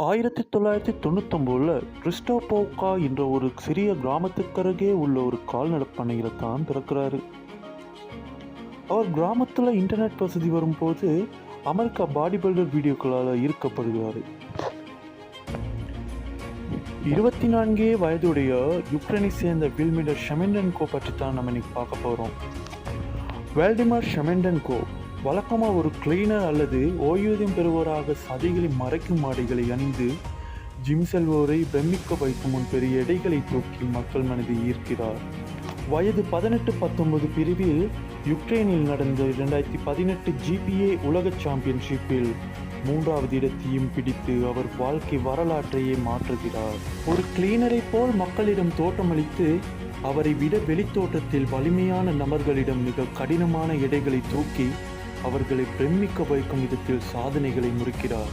1999 கிறிஸ்டோபோவ்கா என்ற ஒரு சிறிய கிராமத்துக்கருகே உள்ள ஒரு கால்நடைப் பண்ணையில தான் பிறக்கிறாரு. அவர் கிராமத்தில் இன்டர்நெட் வசதி வரும்போது அமெரிக்கா பாடி பில்டர் வீடியோக்களால் ஈர்க்கப்படுகிறாரு. 24 வயதுடைய யுக்ரைனை சேர்ந்த வில்மிடர் ஷெமெண்டென்கோ பற்றி தான் நம்ம இன்னைக்கு பார்க்க போகிறோம். வேல்டிமார் ஷெமெண்டென்கோ வழக்கமாக ஒரு கிளீனர் அல்லது ஓய்வூதியம் பெறுவோராக சதைகளை மறைக்கும் ஆடைகளை அணிந்து ஜிம் செல்வோரை பிரமிக்க வைக்கும் முன் பெரிய எடைகளை தூக்கி மக்கள் மனதை ஈர்க்கிறார். வயது 18-19 பிரிவில் யுக்ரைனில் நடந்த 2018 GPA உலக சாம்பியன்ஷிப்பில் 3வது இடத்தையும் பிடித்து அவர் வாழ்க்கை வரலாற்றையே மாற்றுகிறார். ஒரு கிளீனரை போல் மக்களிடம் தோற்றமளித்து அவரை விட வெளித்தோட்டத்தில் வலிமையான நபர்களிடம் மிக கடினமான எடைகளை தூக்கி அவர்களை பிரமிக்க வைக்கும் விதத்தில் சாதனைகளை முறிக்கிறார்.